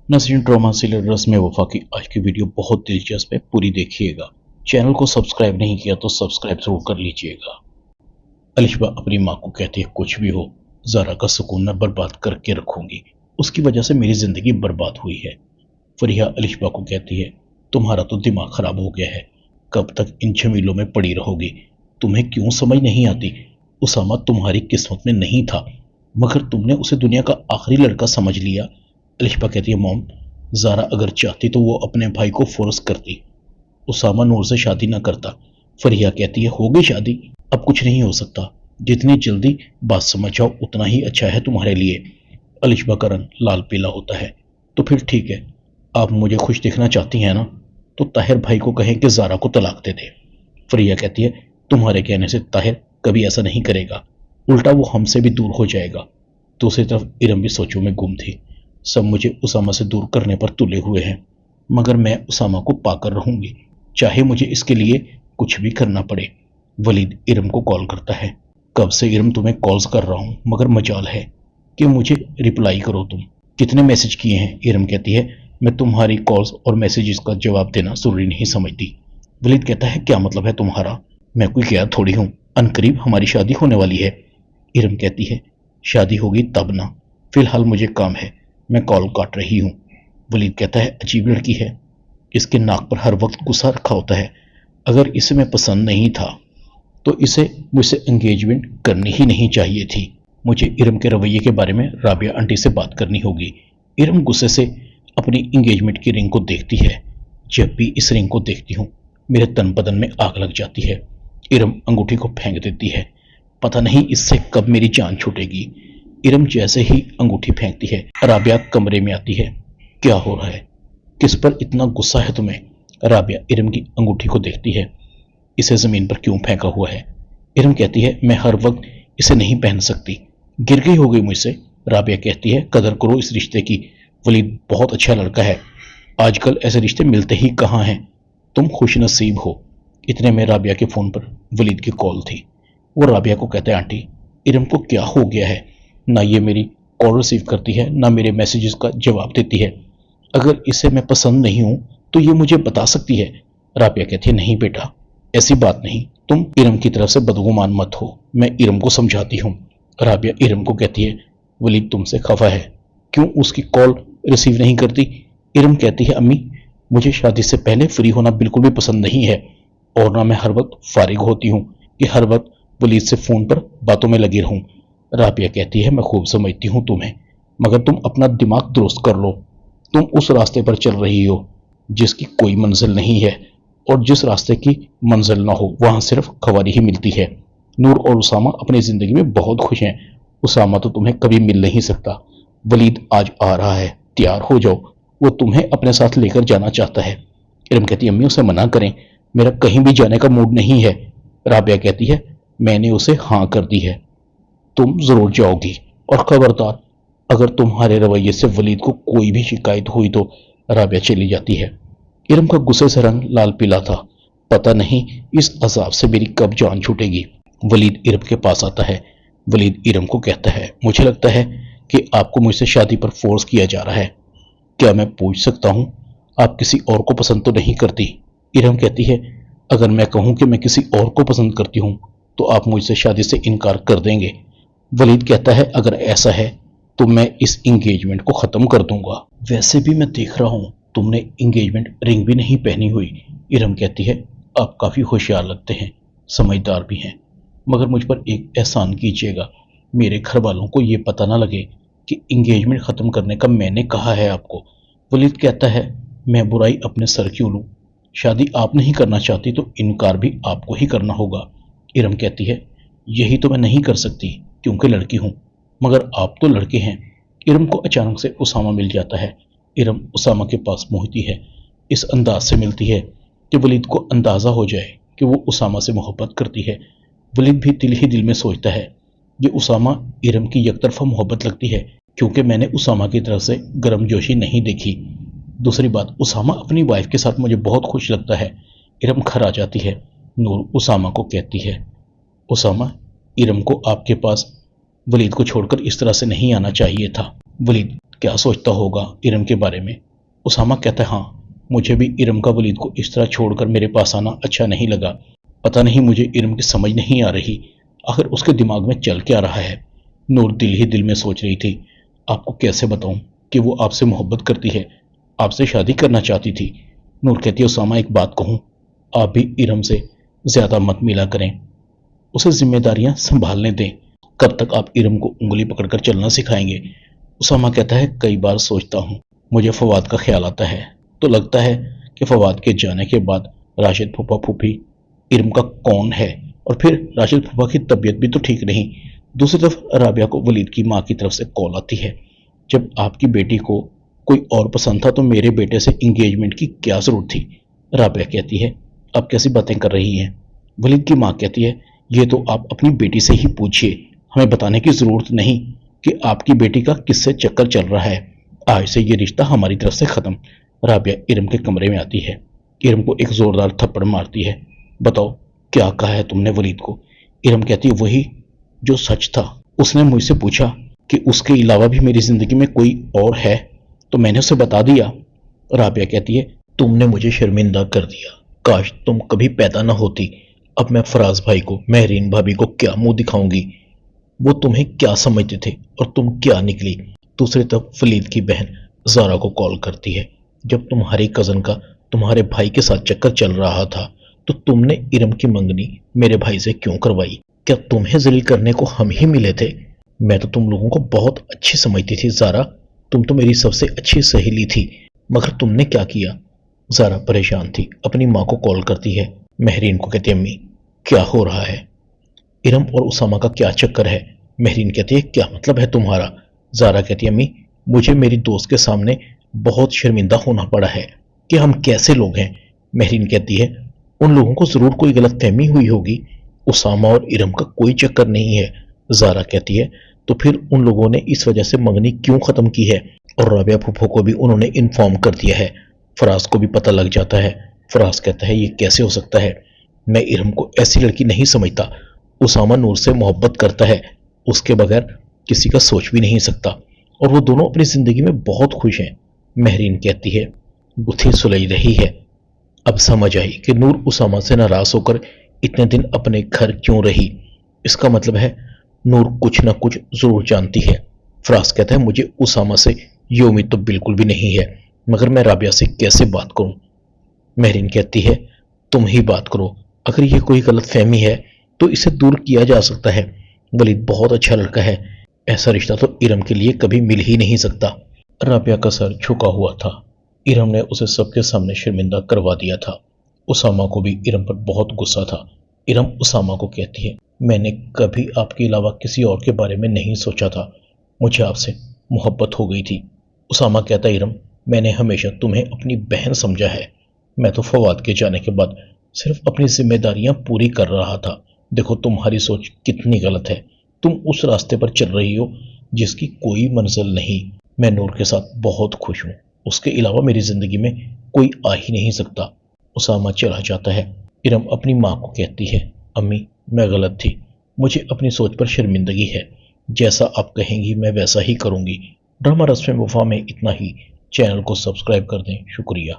Nasreen drama serial रस्म वफा की आज की वीडियो बहुत दिलचस्प है, पूरी देखिएगा। चैनल को सब्सक्राइब नहीं किया तो सब्सक्राइब जरूर कर लीजिएगा। अलिशबा अपनी माँ को कहती है, कुछ भी हो, ज़ारा का सुकून मैं बर्बाद करके रखूंगी। उसकी वजह से मेरी जिंदगी बर्बाद हुई है। फरिया अलिशबा को कहती है, तुम्हारा तो दिमाग खराब हो गया है। कब तक इन झमेलों में पड़ी रहोगी? तुम्हें क्यों समझ नहीं आती? उसामा तुम्हारी किस्मत में नहीं था, मगर तुमने उसे दुनिया का आखिरी लड़का समझ लिया। अलिशबा कहती है, मॉम, ज़ारा अगर चाहती तो वो अपने भाई को फोर्स करती, उसामा नूर से शादी ना करता। फरिया कहती है, हो गई शादी, अब कुछ नहीं हो सकता। जितनी जल्दी बात समझ जाओ उतना ही अच्छा है तुम्हारे लिए। अलिशबा का रंग लाल पीला होता है। तो फिर ठीक है, आप मुझे खुश देखना चाहती हैं ना, तो ताहिर भाई को कहें कि ज़ारा को तलाक दे दे। फरिया कहती है, तुम्हारे कहने से ताहिर कभी ऐसा नहीं करेगा, उल्टा वो हमसे भी दूर हो जाएगा। दूसरी तरफ इरम भी सोचों में गुम थी। सब मुझे उसामा से दूर करने पर तुले हुए हैं, मगर मैं उसामा को पाकर रहूंगी, चाहे मुझे इसके लिए कुछ भी करना पड़े। वलीद इरम को कॉल करता है। कब से इरम तुम्हें कॉल्स कर रहा हूं, मगर मजाल है कि मुझे रिप्लाई करो। तुम कितने मैसेज किए हैं? इरम कहती है, मैं तुम्हारी कॉल्स और मैसेजेस का जवाब देना जरूरी नहीं समझती। वलीद कहता है, क्या मतलब है तुम्हारा? मैं कोई गैर थोड़ी हूं, अनकरीब हमारी शादी होने वाली है। इरम कहती है, शादी होगी तब ना, फिलहाल मुझे काम है, मैं कॉल काट रही हूँ। वलीद कहता है, अजीब लड़की है, इसके नाक पर हर वक्त गुस्सा रखा होता है। अगर इसे मैं पसंद नहीं था तो इसे मुझसे एंगेजमेंट करनी ही नहीं चाहिए थी। मुझे इरम के रवैये के बारे में राबिया आंटी से बात करनी होगी। इरम गुस्से से अपनी एंगेजमेंट की रिंग को देखती है। जब भी इस रिंग को देखती हूँ मेरे तन बदन में आग लग जाती है। इरम अंगूठी को फेंक देती है। पता नहीं इससे कब मेरी जान छूटेगी। इरम जैसे ही अंगूठी फेंकती है, राबिया कमरे में आती है। क्या हो रहा है? किस पर इतना गुस्सा है तुम्हें? राबिया इरम की अंगूठी को देखती है। इसे जमीन पर क्यों फेंका हुआ है? इरम कहती है, मैं हर वक्त इसे नहीं पहन सकती, गिर गई हो गई मुझसे। राबिया कहती है, कदर करो इस रिश्ते की, वलीद बहुत अच्छा लड़का है, आजकल ऐसे रिश्ते मिलते ही कहाँ हैं, तुम खुश नसीब हो। इतने में राबिया के फोन पर वलीद की कॉल थी। वो राबिया को कहते हैं, आंटी, इरम को क्या हो गया है? ना ये मेरी कॉल रिसीव करती है, ना मेरे मैसेजेस का जवाब देती है। अगर इसे मैं पसंद नहीं हूं तो ये मुझे बता सकती है। राबिया कहती है, नहीं बेटा, ऐसी बात नहीं, तुम इरम की तरफ से बदगुमान मत हो, मैं इरम को समझाती हूँ। राबिया इरम को कहती है, वलीद तुमसे खफा है, क्यों उसकी कॉल रिसीव नहीं करती? इरम कहती है, अम्मी, मुझे शादी से पहले फ्री होना बिल्कुल भी पसंद नहीं है, और ना मैं हर वक्त फारिग होती हूँ कि हर वक्त वलीद से फोन पर बातों में लगी रहूं। राबिया कहती है, मैं खूब समझती हूँ तुम्हें, मगर तुम अपना दिमाग दुरुस्त कर लो। तुम उस रास्ते पर चल रही हो जिसकी कोई मंजिल नहीं है, और जिस रास्ते की मंजिल ना हो वहां सिर्फ खवारी ही मिलती है। नूर और उसामा अपनी जिंदगी में बहुत खुश हैं। उसामा तो तुम्हें कभी मिल नहीं सकता। वलीद आज आ रहा है, तैयार हो जाओ, वो तुम्हें अपने साथ लेकर जाना चाहता है। इरम कहती है, अम्मी उसे मना करें, मेरा कहीं भी जाने का मूड नहीं है। राबिया कहती है, मैंने उसे हाँ कर दी है, तुम जरूर जाओगी, और खबरदार अगर तुम्हारे रवैये से वलीद को कोई भी शिकायत हुई तो। राबिया चली जाती है। इरम का गुस्से से रंग लाल पीला था। पता नहीं इस अजाब से मेरी कब जान छूटेगी। वलीद इरम के पास आता है। वलीद इरम को कहता है, मुझे लगता है कि आपको मुझसे शादी पर फोर्स किया जा रहा है। क्या मैं पूछ सकता हूं, आप किसी और को पसंद तो नहीं करती? इरम कहती है, अगर मैं कहूं कि मैं किसी और को पसंद करती हूं तो आप मुझसे शादी से इनकार कर देंगे। वलीद कहता है, अगर ऐसा है तो मैं इस इंगेजमेंट को खत्म कर दूंगा। वैसे भी मैं देख रहा हूं तुमने इंगेजमेंट रिंग भी नहीं पहनी हुई। इरम कहती है, आप काफी होशियार लगते हैं, समझदार भी हैं, मगर मुझ पर एक एहसान कीजिएगा, मेरे घर वालों को यह पता ना लगे कि इंगेजमेंट खत्म करने का मैंने कहा है आपको। वलीद कहता है, मैं बुराई अपने सर क्यों लूं? शादी आप नहीं करना चाहती तो इनकार भी आपको ही करना होगा। इरम कहती है, यही तो मैं नहीं कर सकती क्योंकि लड़की हूं, मगर आप तो लड़के हैं। इरम को अचानक से उसामा मिल जाता है। इरम उसामा के पास पहुंचती है, इस अंदाज से मिलती है कि वलीद को अंदाजा हो जाए कि वो उसामा से मोहब्बत करती है। वलीद भी दिल ही दिल में सोचता है, ये उसामा इरम की एकतरफा मोहब्बत लगती है, क्योंकि मैंने उसामा की तरफ से गर्मजोशी नहीं देखी। दूसरी बात, उसामा अपनी वाइफ के साथ मुझे बहुत खुश लगता है। इरम घर आ जाती है। नूर उसामा को कहती है, उसामा, इरम को आपके पास वलीद को छोड़कर इस तरह से नहीं आना चाहिए था। वलीद क्या सोचता होगा इरम के बारे में। उसामा कहता है हाँ, मुझे भी इरम का वलीद को इस तरह छोड़कर मेरे पास आना अच्छा नहीं लगा। पता नहीं मुझे इरम की समझ नहीं आ रही, आखिर उसके दिमाग में चल क्या रहा है। नूर दिल ही दिल में सोच रही थी, आपको कैसे बताऊं कि वो आपसे मोहब्बत करती है, आपसे शादी करना चाहती थी। नूर कहती है उसामा एक बात कहूं, आप भी इरम से ज्यादा मत मिला करें, उसे जिम्मेदारियां संभालने दें। कब तक आप इरम को उंगली पकड़कर चलना सिखाएंगे। उसामा कहता है कई बार सोचता हूँ, मुझे फवाद का ख्याल आता है तो लगता है कि फवाद के जाने के बाद राशिद फूफा फूफी इरम का कौन है, और फिर राशिद फूफा की तबीयत भी तो ठीक नहीं। दूसरी तरफ राबिया को वलीद की माँ की तरफ से कॉल आती है, जब आपकी बेटी को कोई और पसंद था तो मेरे बेटे से इंगेजमेंट की क्या जरूरत थी। राबिया कहती है आप कैसी बातें कर रही हैं। वलीद की माँ कहती है ये तो आप अपनी बेटी से ही पूछिए, हमें बताने की जरूरत नहीं कि आपकी बेटी का किससे चक्कर चल रहा है। आज से ये रिश्ता हमारी तरफ से खत्म। राबिया इरम के कमरे में आती है, इरम को एक जोरदार थप्पड़ मारती है। बताओ क्या कहा है तुमने वलीद को। इरम कहती है वही जो सच था। उसने मुझसे पूछा कि उसके अलावा भी मेरी जिंदगी में कोई और है तो मैंने उसे बता दिया। राबिया कहती है तुमने मुझे शर्मिंदा कर दिया, काश तुम कभी पैदा ना होती। अब मैं फराज भाई को, महरीन भाभी को क्या मुंह दिखाऊंगी। वो तुम्हें क्या समझते थे और तुम क्या निकली। दूसरी तरफ वलीद की बहन जारा को कॉल करती है, जब तुम्हारी कजन का तुम्हारे भाई के साथ चक्कर चल रहा था तो तुमने इरम की मंगनी मेरे भाई से क्यों करवाई। क्या तुम्हें जलील करने को हम ही मिले थे। मैं तो तुम लोगों को बहुत अच्छी समझती थी जारा, तुम तो मेरी सबसे अच्छी सहेली थी, मगर तुमने क्या किया। जारा परेशान थी, अपनी माँ को कॉल करती है। महरीन को कहती है अम्मी क्या हो रहा है, इरम और उसामा का क्या चक्कर है। महरीन कहती है क्या मतलब है तुम्हारा। जारा कहती है अम्मी मुझे मेरी दोस्त के सामने बहुत शर्मिंदा होना पड़ा है कि हम कैसे लोग हैं। महरीन कहती है उन लोगों को जरूर कोई गलत फहमी हुई होगी, उसामा और इरम का कोई चक्कर नहीं है। जारा कहती है तो फिर उन लोगों ने इस वजह से मंगनी क्यों खत्म की है, और राबिया फूफो को भी उन्होंने इन्फॉर्म कर दिया है। फराज को भी पता लग जाता है। फराज कहता है ये कैसे हो सकता है, मैं इरम को ऐसी लड़की नहीं समझता। उसामा नूर से मोहब्बत करता है, उसके बगैर किसी का सोच भी नहीं सकता, और वो दोनों अपनी जिंदगी में बहुत खुश हैं। महरीन कहती है गुत्थी सुलझ रही है। अब समझ आई कि नूर उसामा से नाराज होकर इतने दिन अपने घर क्यों रही। इसका मतलब है नूर कुछ ना कुछ जरूर जानती है। फराज कहता है मुझे उसामा से ये उम्मीद तो बिल्कुल भी नहीं है, मगर मैं राबिया से कैसे बात करूं। महरीन कहती है तुम ही बात करो, अगर ये कोई गलत फहमी है तो इसे दूर किया जा सकता है। वलीद बहुत अच्छा लड़का है, ऐसा रिश्ता तो इरम के लिए कभी मिल ही नहीं सकता। राबिया का सर झुका हुआ था, इरम ने उसे सबके सामने शर्मिंदा करवा दिया था। उसामा को भी इरम पर बहुत गुस्सा था। इरम उसामा को कहती है मैंने कभी आपके अलावा किसी और के बारे में नहीं सोचा था, मुझे आपसे मोहब्बत हो गई थी। उसामा कहता है इरम मैंने हमेशा तुम्हें अपनी बहन समझा है, मैं तो फवाद के जाने के बाद सिर्फ अपनी जिम्मेदारियां पूरी कर रहा था। देखो तुम्हारी सोच कितनी गलत है, तुम उस रास्ते पर चल रही हो जिसकी कोई मंजिल नहीं। मैं नूर के साथ बहुत खुश हूँ, उसके अलावा मेरी जिंदगी में कोई आ ही नहीं सकता। उसामा चला जाता है। इरम अपनी माँ को कहती है अम्मी मैं गलत थी, मुझे अपनी सोच पर शर्मिंदगी है, जैसा आप कहेंगी मैं वैसा ही करूंगी। ड्रामा रस्म वफा में इतना ही। चैनल को सब्सक्राइब कर दें, शुक्रिया।